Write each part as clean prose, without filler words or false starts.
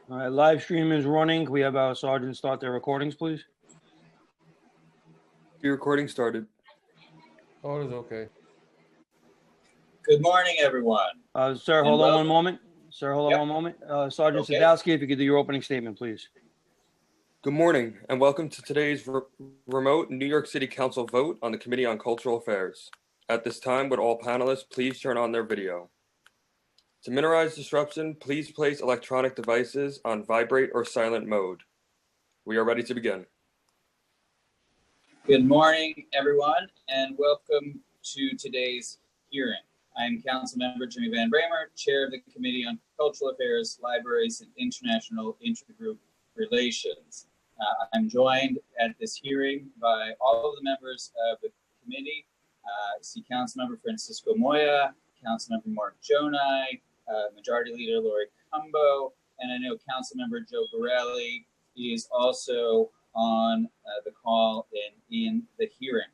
All right, live stream is running. Can we have our sergeants start their recordings, please? Your recording started. Oh, it is okay. Good morning, everyone. Sir, hold on one moment. Yep. One moment. Sergeant Okay. Sadowski, if you could do your opening statement, please. Good morning, and welcome to today's remote New York City Council vote on the Committee on Cultural Affairs. At this time, would all panelists please turn on their video? To minimize disruption, please place electronic devices on vibrate or silent mode. We are ready to begin. Good morning, everyone, and welcome to today's hearing. I'm Councilmember Jimmy Van Bramer, Chair of the Committee on Cultural Affairs, Libraries, and International Intergroup Relations. I'm joined at this hearing by all of the members of the committee. See Councilmember Francisco Moya, Councilmember Mark Jonai, Majority Leader Lori Cumbo, and I know Councilmember Joe Borelli is also on the call and in the hearing.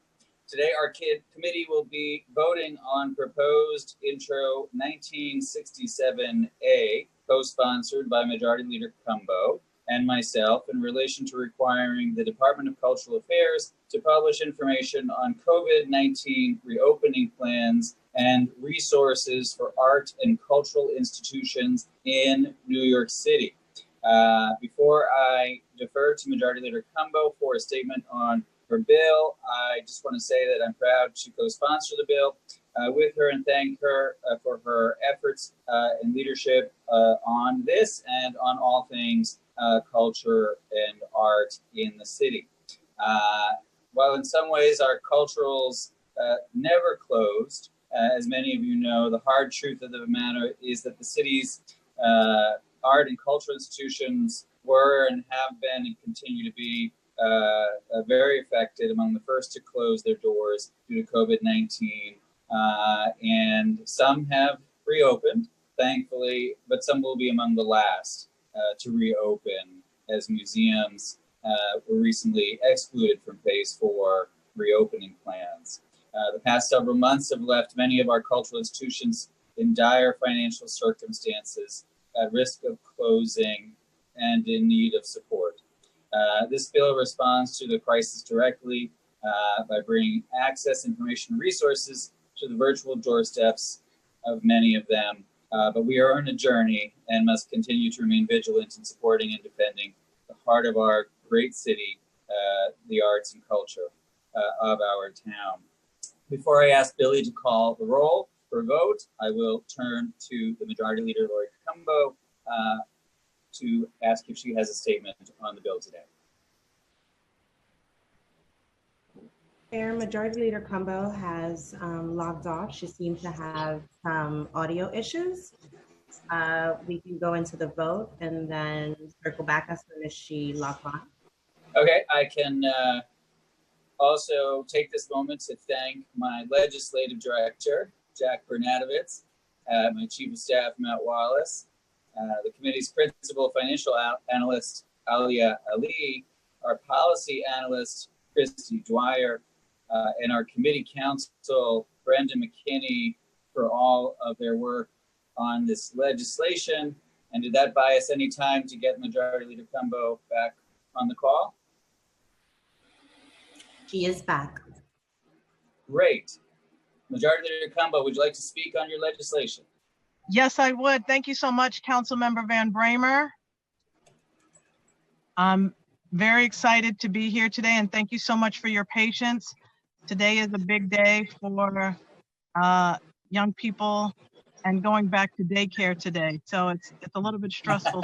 Today, our committee will be voting on proposed intro 1967A, co-sponsored by Majority Leader Cumbo and myself, in relation to requiring the Department of Cultural Affairs to publish information on COVID-19 reopening plans and resources for art and cultural institutions in New York City. Before I defer to Majority Leader Cumbo for a statement on her bill, I just want to say that I'm proud to co-sponsor the bill with her and thank her for her efforts and leadership on this and on all things culture and art in the city. While in some ways our culturals never closed, as many of you know, the hard truth of the matter is that the city's art and cultural institutions were and have been and continue to be very affected, among the first to close their doors due to COVID-19. And some have reopened, thankfully, but some will be among the last to reopen, as museums were recently excluded from phase 4 reopening plans. The past several months have left many of our cultural institutions in dire financial circumstances, at risk of closing and in need of support. This bill responds to the crisis directly by bringing access, information, and resources to the virtual doorsteps of many of them. But we are on a journey and must continue to remain vigilant in supporting and defending the heart of our great city, the arts and culture of our town. Before I ask Billy to call the roll for a vote, I will turn to the Majority Leader, Lori Cumbo, to ask if she has a statement on the bill today. Chair, Majority Leader Cumbo has logged off. She seems to have some audio issues. We can go into the vote and then circle back as soon as she logs on. Okay, I can also take this moment to thank my legislative director, Jack Bernadovitz, my chief of staff, Matt Wallace, the committee's principal financial analyst, Alia Ali, our policy analyst, Christy Dwyer, and our committee counsel, Brenda McKinney, for all of their work on this legislation. And did that buy us any time to get Majority Leader Cumbo back on the call? She is back. Great. Majority Leader Cumbo, would you like to speak on your legislation? Yes, I would. Thank you so much, Councilmember Van Bramer. I'm very excited to be here today, and thank you so much for your patience. Today is a big day for young people and going back to daycare today. So it's a little bit stressful.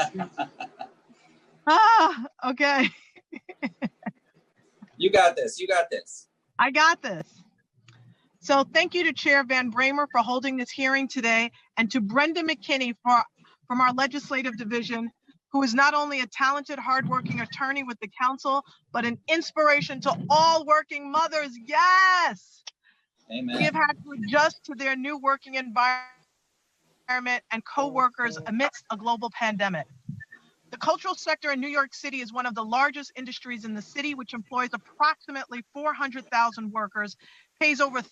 Okay. You got this. You got this. I got this. So thank you to Chair Van Bramer for holding this hearing today, and to Brenda McKinney from our legislative division, who is not only a talented, hardworking attorney with the council, but an inspiration to all working mothers. Yes! Amen. We have had to adjust to their new working environment and co-workers amidst a global pandemic. The cultural sector in New York City is one of the largest industries in the city, which employs approximately 400,000 workers, pays over $30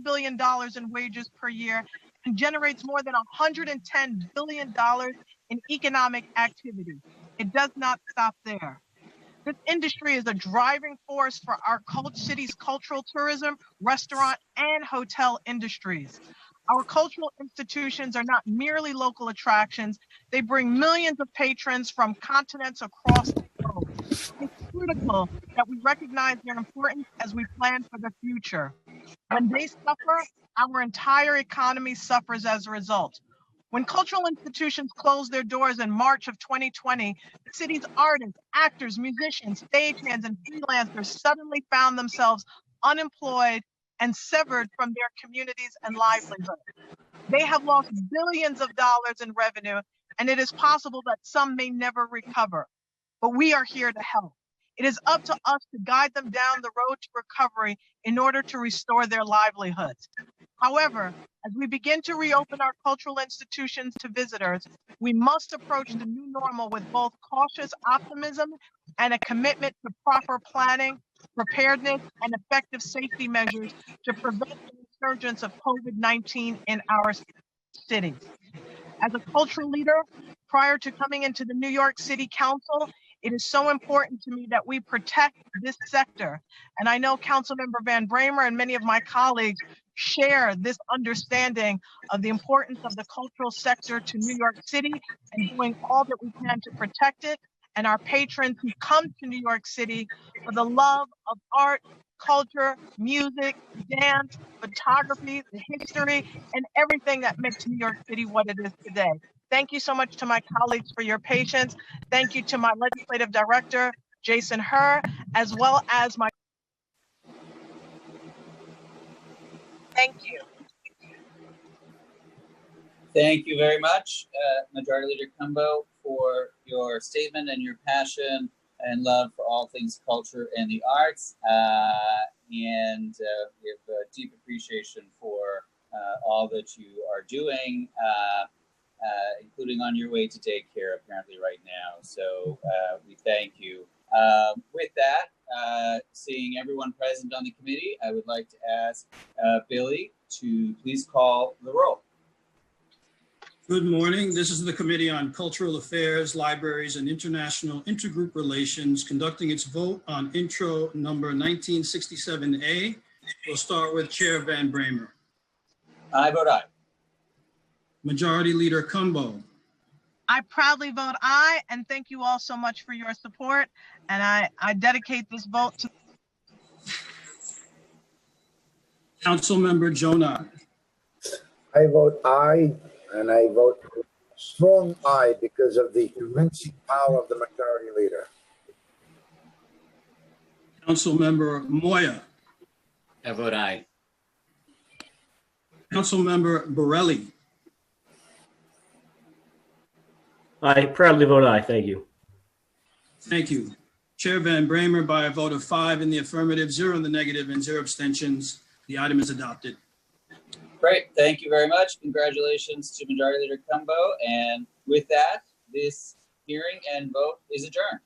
billion in wages per year, and generates more than $110 billion in economic activity. It does not stop there. This industry is a driving force for our city's cultural tourism, restaurant, and hotel industries. Our cultural institutions are not merely local attractions. They bring millions of patrons from continents across the globe. It's critical that we recognize their importance as we plan for the future. When they suffer, our entire economy suffers as a result. When cultural institutions closed their doors in March of 2020, the city's artists, actors, musicians, stagehands, and freelancers suddenly found themselves unemployed and severed from their communities and livelihoods. They have lost billions of dollars in revenue, and it is possible that some may never recover. But we are here to help. It is up to us to guide them down the road to recovery in order to restore their livelihoods. However, as we begin to reopen our cultural institutions to visitors, we must approach the new normal with both cautious optimism and a commitment to proper planning, preparedness, and effective safety measures to prevent the resurgence of COVID-19 in our cities. As a cultural leader, prior to coming into the New York City Council, it is so important to me that we protect this sector. And I know Councilmember Van Bramer and many of my colleagues share this understanding of the importance of the cultural sector to New York City and doing all that we can to protect it, and our patrons who come to New York City for the love of art, culture, music, dance, photography, the history, and everything that makes New York City what it is today. Thank you so much to my colleagues for your patience. Thank you to my legislative director, Jason Herr, as well as my. Thank you. Thank you very much, Majority Leader Cumbo, for your statement and your passion and love for all things culture and the arts. We have a deep appreciation for all that you are doing, including on your way to daycare apparently right now. So we thank you. With that, seeing everyone present on the committee, I would like to ask Billy to please call the roll. Good morning. This is the Committee on Cultural Affairs, Libraries, and International Intergroup Relations conducting its vote on intro number 1967A. We'll start with Chair Van Bramer. I vote aye. Majority Leader Cumbo. I proudly vote aye, and thank you all so much for your support. And I dedicate this vote to Councilmember Jonah. I vote aye, and I vote strong aye because of the convincing power of the majority leader. Councilmember Moya. I vote aye. Councilmember Borelli. I proudly vote aye. Thank you. Thank you. Chair Van Bramer, by a vote of 5 in the affirmative, 0 in the negative, and 0 abstentions, the item is adopted. Great, thank you very much. Congratulations to Majority Leader Cumbo. And with that, this hearing and vote is adjourned.